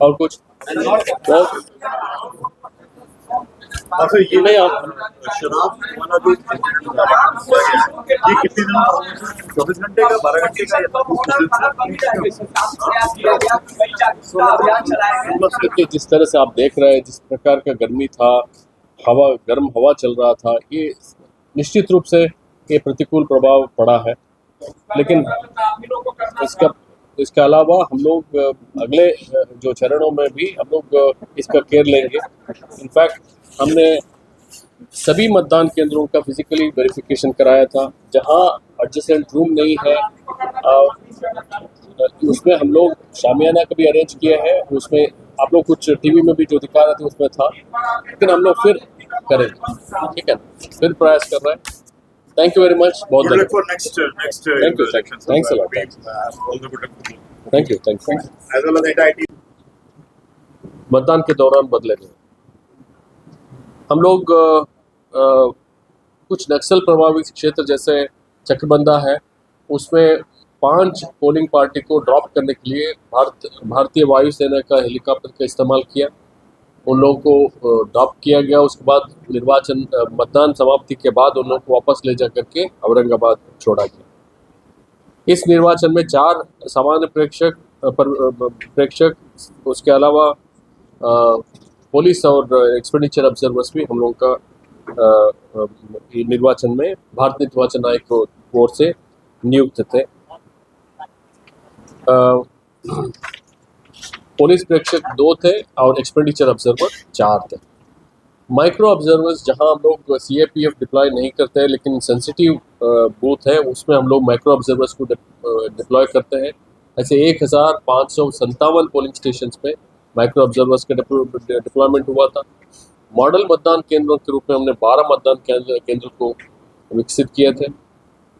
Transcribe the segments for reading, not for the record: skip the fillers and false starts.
और कुछ अच्छा ये नहीं आप शराब वाला जो ये कितने दिन 24 घंटे का 12 घंटे का देखिए, जिस तरह से आप देख रहे हैं, जिस प्रकार का गर्मी था, गर्म हवा चल रहा था, ये निश्चित रूप से ये प्रतिकूल प्रभाव पड़ा है। लेकिन इसके अलावा हम लोग अगले जो चरणों में भी हम लोग इसका केयर लेंगे। इनफैक्ट हमने सभी मतदान केंद्रों का फिजिकली वेरिफिकेशन कराया था। जहां एडजेसेंट रूम नहीं है उसमें हम लोग शामियाना का भी अरेंज किया है। उसमें आप लोग कुछ टीवी में भी जो दिखा रहे थे उसमें था, लेकिन हम लोग फिर करेंगे, ठीक है, फिर प्रयास कर रहे हैं। Thank you very much. बहुत Good luck for next thank you, thanks a lot, all the good luck. Thank you. As well as the entire team. मतदान के दौरान बदले गए हम लोग कुछ नक्सल प्रभावित क्षेत्र जैसे चकबंदा है, उसमें 5 पोलिंग पार्टी को ड्रॉप करने के लिए भारतीय वायुसेना का हेलीकॉप्टर का इस्तेमाल किया। उन लोगों को ड्रॉप किया गया। उसके बाद मतदान समाप्ति के बाद उन लोगों को वापस ले जा करके औरंगाबाद छोड़ा गया। इस निर्वाचन में 4 सामान्य प्रेक्षक, उसके अलावा पुलिस और एक्सपेंडिचर ऑब्जर्वर्स भी हम लोगों का निर्वाचन में भारत निर्वाचन आयोग की ओर से नियुक्त थे। पुलिस प्रेक्षक 2 थे और एक्सपेंडिचर ऑब्जर्वर 4 थे। माइक्रो ऑब्जर्वर्स जहां हम लोग CAPF डिप्लॉय नहीं करते हैं, लेकिन सेंसिटिव बूथ है उसमें हम लोग माइक्रो ऑब्जर्वर्स को डिप्लॉय करते हैं। ऐसे 1557 पोलिंग स्टेशन पे माइक्रो ऑब्जर्वर्स का डिप्लॉयमेंट हुआ था। मॉडल मतदान केंद्रों के रूप में हमने 12 मतदान केंद्र को विकसित किए थे।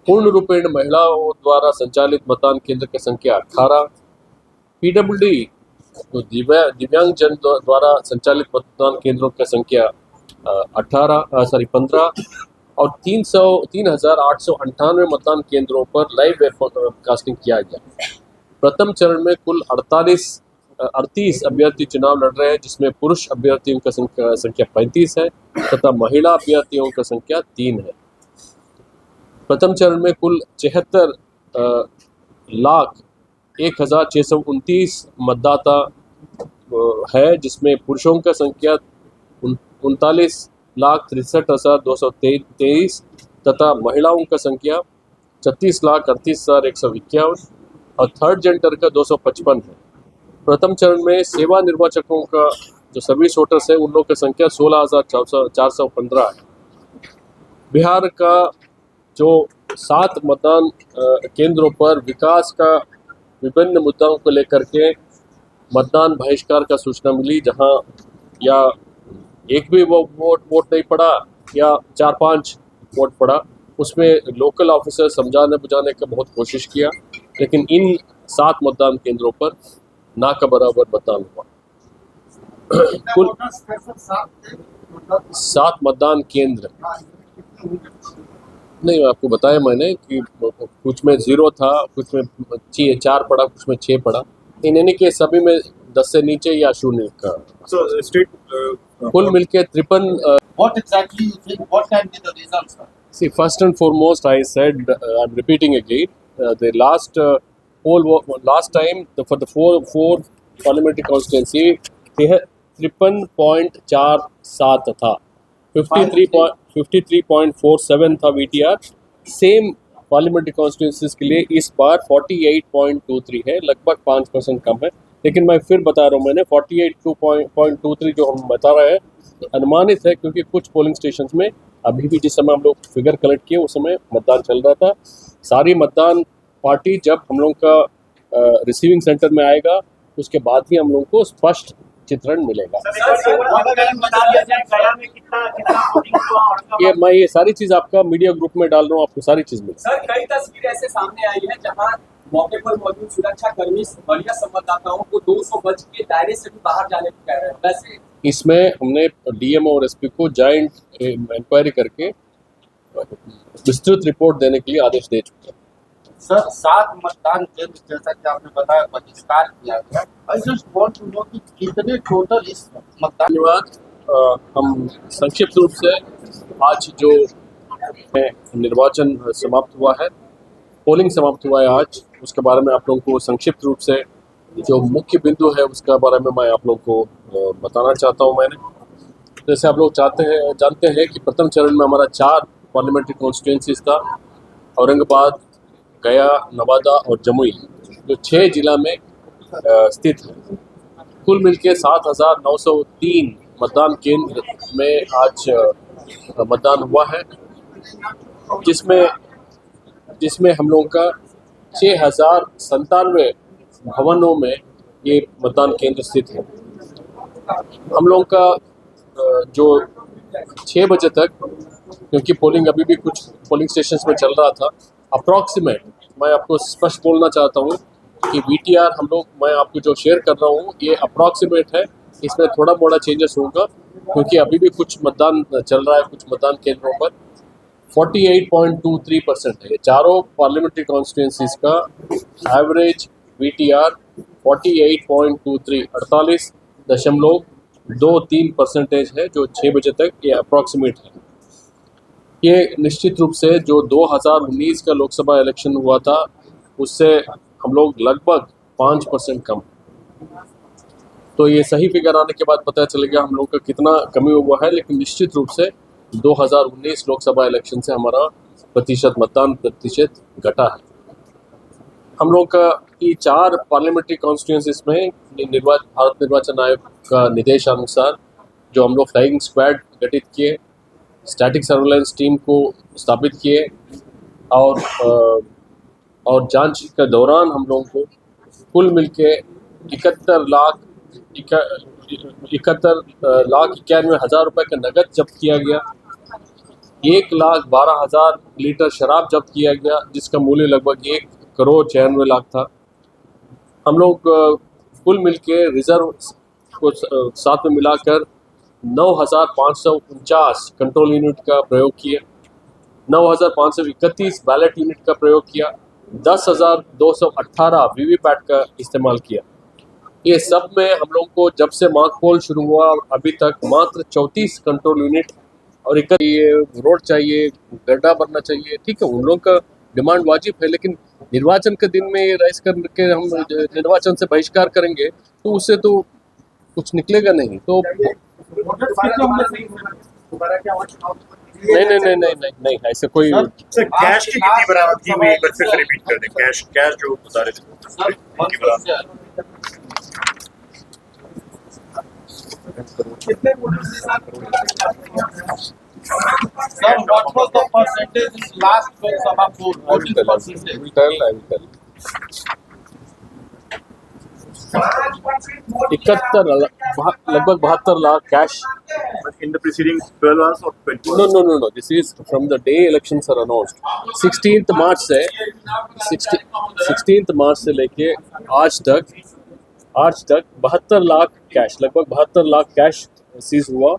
पूर्ण रूपेण महिलाओं द्वारा संचालित मतदान केंद्र की संख्या 18, PWD तो दिव्यांग जन द्वारा संचालित मतदान केंद्रों की संख्या 15 और 3,898 मतदान केंद्रों पर लाइव वेबकास्टिंग किया गया। प्रथम चरण में कुल 38 अभ्यर्थी चुनाव लड़ रहे हैं, जिसमें पुरुष अभ्यर्थियों की संख्या 35 है तथा महिला अभ्यर्थियों की संख्या 3 है। प्रथम चरण में कुल 76,01,629 मतदाता है, जिसमेम पुरुषों की संख्या 39,63,223 तथा महिलाओं की संख्या 36,38,151 और थर्ड जेंडर का 255 है। प्रथम चरण में सेवा निर्वाचकों का जो सर्विस वोटर्स है उन लोगों की संख्या 16,415 है। बिहार का जो 7 मतदान केंद्रों पर विकास का विभिन्न मुद्दों को लेकर के मतदान बहिष्कार का सूचना मिली, जहां या एक भी वोट नहीं पड़ा या 4-5 वोट पड़ा, उसमें लोकल ऑफिसर समझाने बुझाने का बहुत कोशिश किया, लेकिन इन 7 मतदान केंद्रों पर ना का बराबर मतदान हुआ। कुल 7 मतदान केंद्र नहीं, आपको बताया मैंने कि कुछ में 0 था, कुछ में 4 पड़ा, कुछ में 6 पड़ा। इन एनी के सभी में 10 से नीचे या 0 का। So state कुल मिलके 53। What exactly you think? What can be the results, sir? See, first and foremost, I said, I'm repeating again, the last time for the four parliamentary constituency, 53.47 था, 53.47 था VTR। सेम पार्लियामेंट्री कॉन्स्टिट्यूंसीज के लिए इस बार 48.23 है, लगभग 5% कम है। लेकिन मैं फिर बता रहा हूँ, मैंने 48.23 जो हम बता रहे हैं अनुमानित है, क्योंकि कुछ पोलिंग स्टेशन में अभी भी जिस समय हम लोग फिगर कलेक्ट किए उस समय मतदान चल रहा था। सारी मतदान पार्टी जब हम लोग का रिसीविंग सेंटर में आएगा उसके बाद ही हम लोग को स्पष्ट चित्रण मिलेगा। ये सारी चीज आपका मीडिया ग्रुप में डाल रहा हूँ, आपको सारी चीज मिलेगी। सर, कई तस्वीरें ऐसे सामने आई है जहां मौके पर मौजूद सुरक्षा कर्मी बढ़िया संवाददाताओं को 200 गज के दायरे से भी बाहर जाने को कह रहे हैं। वैसे इसमें हमने DM और SP को जॉइंट इंक्वायरी करके विस्तृत रिपोर्ट देने के लिए आदेश दे चुके हैं। सर 7 मतदान केंद्र जैसा कि आपने बताया बहिष्कार किया गया। I just want to know कि कितने टोटल इस मतदान। धन्यवाद। हम संक्षिप्त रूप से आज जो निर्वाचन समाप्त हुआ है, पोलिंग समाप्त हुआ है आज, उसके बारे में आप लोगों को संक्षिप्त रूप से जो मुख्य बिंदु है उसके बारे में मैं आप लोगों को बताना चाहता हूं। मैंने जैसे आप लोग जानते हैं कि प्रथम चरण में हमारा 4 पार्लियामेंट्री कॉन्स्टिट्यूंसीज था, औरंगाबाद, गया, नवादा और जमुई, जो 6 जिला में स्थित है। कुल मिलके 7,903 मतदान केंद्र में आज मतदान हुआ है, जिसमें हम लोगों का 6,097 भवनों में ये मतदान केंद्र स्थित है। हम लोगों का जो 6 बजे तक, क्योंकि पोलिंग अभी भी कुछ पोलिंग स्टेशंस में चल रहा था, अप्रॉक्सीमेट मैं आपको स्पष्ट बोलना चाहता हूँ कि VTR मैं आपको जो शेयर कर रहा हूँ ये अप्रॉक्सीमेट है, इसमें थोड़ा मोड़ा चेंजेस होगा क्योंकि अभी भी कुछ मतदान चल रहा है कुछ मतदान केंद्रों पर। 48.23% है। ये चारों पार्लियामेंट्री कॉन्स्टिट्यूंसीज का एवरेज VTR 48.23 48.23% है, जो 6 बजे तक ये अप्रॉक्सीमेट है। ये निश्चित रूप से जो 2019 का लोकसभा इलेक्शन हुआ था उससे हम लोग लगभग 5% कम, तो ये सही फिगर आने के बाद पता चलेगा हम लोग का कितना कमी हुआ है, लेकिन निश्चित रूप से 2019 लोकसभा इलेक्शन से हमारा मतदान प्रतिशत घटा है। हम लोग का ये 4 पार्लियामेंट्री कॉन्स्टिट्यूंसीज में भारत निर्वाचन आयोग का निर्देशानुसार जो हम लोग फ्लाइंग स्क्वाड गठित किए, स्टैटिक सर्वेलेंस टीम को स्थापित किए और जांच के दौरान हम लोगों को कुल मिलके 71,91,091 रुपए का नगद जब्त किया गया, 1,12,000 लीटर शराब जब्त किया गया, जिसका मूल्य लगभग 1,96,00,000 था। हम लोग कुल मिलके रिजर्व को साथ में मिलाकर 9,549 कंट्रोल यूनिट का प्रयोग किया, 9,531 बैलेट यूनिट का प्रयोग किया, 10,218 वीवीपैट का इस्तेमाल किया। ये सब में हम लोग को जब से मॉक पोल शुरू हुआ अभी तक मात्र 34 कंट्रोल यूनिट और रोड चाहिए, गड्ढा बनना चाहिए, ठीक है, उन लोगों का डिमांड वाजिब है, लेकिन निर्वाचन के दिन में ये राइज करके हम निर्वाचन से बहिष्कार करेंगे तो उससे तो कुछ निकलेगा नहीं। तो नहीं ऐसे कोई सर कैश की कितनी बरामदगी हुई, एक बार फिर से रिपीट कर दें। कैश जो बता रहे थे उनकी बरामदगी Sir, what was the percentage in last Lok Sabha poll? Voting percentage. I will tell. 71 लगभग 72 lakh cash in the preceding 12 hours or 20 hours? No. This is from the day elections are announced. 16th मार्च से लेके आज तक 72 lakh cash, लगभग 72 lakh cash seize हुआ।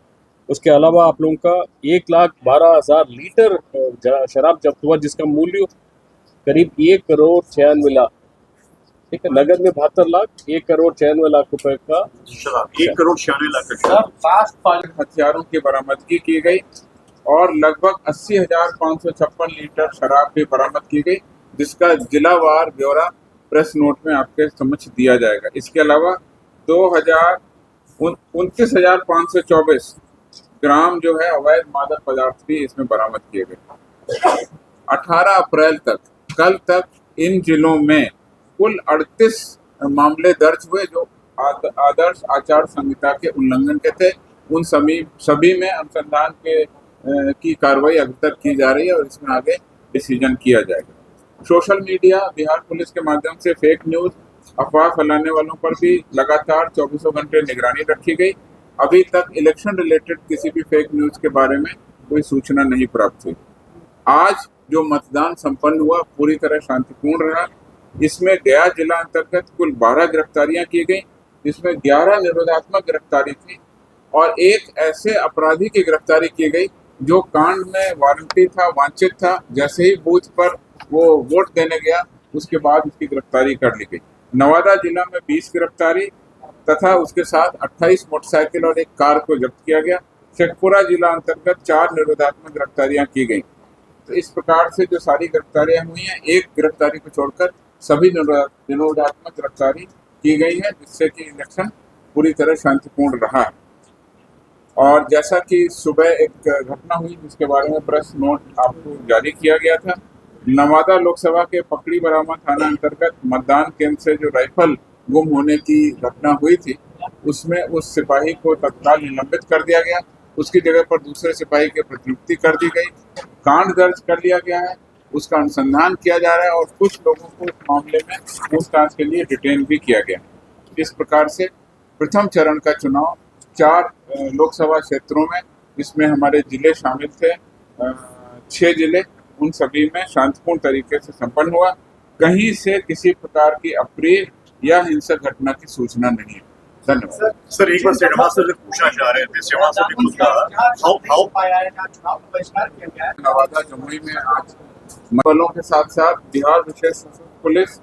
उसके अलावा आप लोगों का 1,12,000 लीटर शराब जब्त हुआ, जिसका मूल्य करीब 1,96,00,000, ठीक है। नगद में 72 लाख, 1,96,00,000 रुपए का शराब, 1,96,00,000 का Sir, last हथियारों की बरामदगी की गई और लगभग 80,556 लीटर शराब भी बरामद की गई, जिसका जिलावार ब्यौरा प्रेस नोट में आपके समक्ष दिया जाएगा। इसके अलावा 29,524 ग्राम जो है अवैध मादक पदार्थ भी इसमें बरामद किए गए। 18 अप्रैल तक, कल तक इन जिलों में कुल 38 मामले दर्ज हुए जो आदर्श आचार संहिता के उल्लंघन के थे। उन सभी में अनुसंधान की कार्रवाई अभी तक की जा रही है और इसमें आगे डिसीजन किया जाएगा। सोशल मीडिया, बिहार पुलिस के माध्यम से फेक न्यूज, अफवाह फैलाने वालों पर भी लगातार 24 घंटे निगरानी रखी गई। अभी तक इलेक्शन रिलेटेड किसी भी फेक न्यूज के बारे में कोई सूचना नहीं प्राप्त हुई। आज जो मतदान संपन्न हुआ पूरी तरह शांतिपूर्ण रहा। इसमें गया जिला अंतर्गत कुल 12 गिरफ्तारियां की गई, जिसमें 11 निरोधात्मक गिरफ्तारी थी और एक ऐसे अपराधी की गिरफ्तारी की गई जो कांड में वारंटी था, वांछित था। जैसे ही बूथ पर वो वोट देने गया उसके बाद उसकी गिरफ्तारी कर ली गई। नवादा जिला में 20 गिरफ्तारी तथा उसके साथ 28 मोटरसाइकिल और एक कार को जब्त किया गया। शेखपुरा जिला अंतर्गत 4 निरोधात्मक गिरफ्तारियां की गई। तो इस प्रकार से जो सारी गिरफ्तारियां हुई हैं, एक गिरफ्तारी को छोड़कर सभी निरोधात्मक गिरफ्तारी की गई है, जिससे कि इलेक्शन पूरी तरह शांतिपूर्ण रहा है। और जैसा कि सुबह एक घटना हुई जिसके बारे में प्रेस नोट आपको जारी किया गया था, नवादा लोकसभा के पकड़ी बरामा थाना अंतर्गत मतदान केंद्र से जो राइफल गुम होने की घटना हुई थी, उसमें उस सिपाही को तत्काल निलंबित कर दिया गया। उसकी जगह पर दूसरे सिपाही की प्रतिनियुक्ति कर दी गई। कांड दर्ज कर लिया गया है, उसका अनुसंधान किया जा रहा है और कुछ लोगों को इस मामले में पूछताछ के लिए डिटेन भी किया गया। इस प्रकार से प्रथम चरण का चुनाव 4 लोकसभा क्षेत्रों में, इसमें हमारे जिले शामिल थे, 6 जिले, उन सभी में शांतिपूर्ण तरीके से संपन्न हुआ। कहीं से किसी प्रकार की अप्रिय या हिंसक घटना की सूचना नहीं है। धन्यवाद। सर एक बार श्रीनिवास से पूछना चाह रहे थे, श्रीनिवास से भी पूछना हाउ पाया है चुनाव का बहिष्कार किया गया है। नवादा जमुई में आज बलों के साथ साथ बिहार विशेष सशस्त्र पुलिस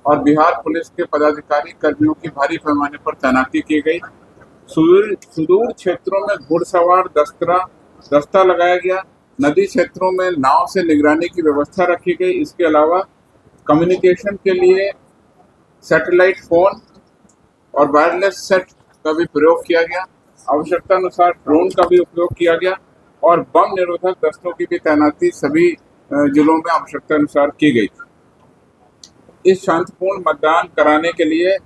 और बिहार पुलिस के पदाधिकारी कर्मियों की भारी पैमाने पर तैनाती की गई। सुदूर क्षेत्रों में घुड़सवार दस्ता लगाया गया। नदी क्षेत्रों में नाव से निगरानी की व्यवस्था रखी गई। इसके अलावा कम्युनिकेशन के लिए सैटेलाइट फोन और वायरलेस सेट का भी प्रयोग किया गया। आवश्यकता अनुसार ड्रोन का भी उपयोग किया गया और बम निरोधक दस्तों की भी तैनाती सभी जिलों में आवश्यकता अनुसार की गई। इस शांतिपूर्ण मतदान कराने के लिए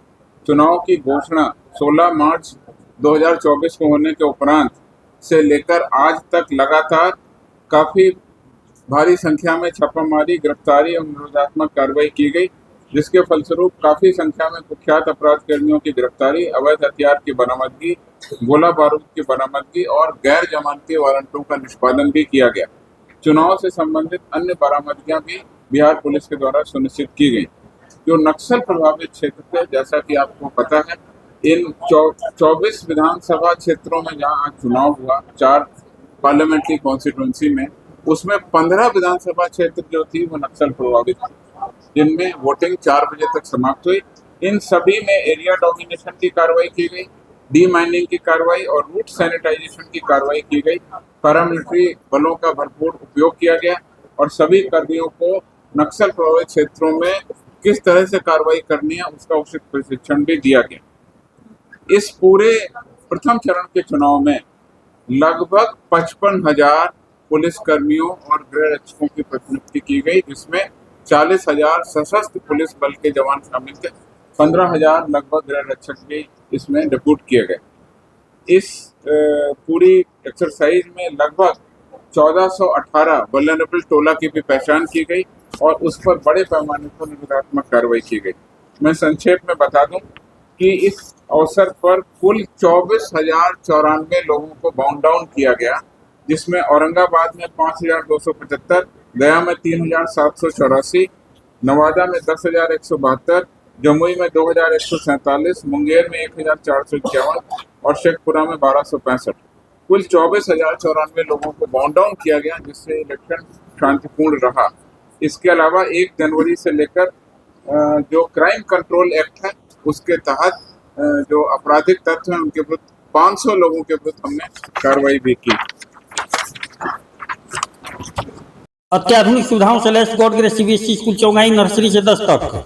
चुनाव की घोषणा 16 मार्च 2024 को होने के उपरांत से लेकर आज तक लगातार काफी भारी संख्या में छापामारी, गिरफ्तारी और निरोधात्मक कार्रवाई की गई, जिसके फलस्वरूप काफी संख्या में कुख्यात अपराध कर्मियों की गिरफ्तारी, अवैध हथियार की बरामदगी, गोला बारूद की बरामदगी और गैर जमानती वारंटों का निष्पादन भी किया गया। चुनाव से संबंधित अन्य बरामदगियां भी बिहार पुलिस के द्वारा सुनिश्चित की गई। जो नक्सल प्रभावित क्षेत्र थे, जैसा कि आपको पता है, इन 24 विधानसभा क्षेत्रों में जहां आज चुनाव हुआ, 4 पार्लियामेंट्री कॉन्स्टिट्यूंसी में, उसमें 15 विधानसभा क्षेत्र जो थी वो नक्सल प्रभावित थी, जिनमें वोटिंग 4 बजे तक समाप्त हुई। इन सभी में एरिया डोमिनेशन की कार्रवाई की गई, डी माइनिंग की कार्रवाई और रूट सैनिटाइजेशन की कार्रवाई की गई। पैरामिलिट्री बलों का भरपूर उपयोग किया गया और सभी कर्मियों को नक्सल प्रभावित क्षेत्रों में किस तरह से कार्रवाई करनी है उसका उचित प्रशिक्षण भी दिया गया। इस पूरे प्रथम चरण के चुनाव में लगभग 55,000 पुलिस कर्मियों और गृह रक्षकों की प्रतिनियुक्ति की गई, जिसमें 40,000 सशस्त्र पुलिस बल के जवान शामिल थे। 15,000 लगभग गृह रक्षक भी इसमें डिप्यूट किए गए। इस पूरी एक्सरसाइज में लगभग 1418 वल्नरेबल टोला की भी पहचान की गई और उस पर बड़े पैमाने पर निरोधात्मक कार्रवाई की गई। मैं संक्षेप में बता दूं कि इस अवसर पर कुल 24,094 लोगों को बाउंड डाउन किया गया, जिसमें औरंगाबाद में 5,275, गया में 3,784, नवादा में 10,172, जमुई में 2,147, मुंगेर में 1,451 और शेखपुरा में 1,265। कुल 24,094 लोगों को बाउंड डाउन किया गया, जिससे इलेक्शन शांतिपूर्ण रहा। इसके अलावा 1 जनवरी से लेकर जो क्राइम कंट्रोल एक्ट है उसके तहत जो आपराधिक तत्व हैं उनके विरुद्ध 500 लोगों के विरुद्ध हमने कार्रवाई भी की। अत्याधुनिक सुविधाओं से लैस God Grace CBSE school Chaugai nursery से 10 तक।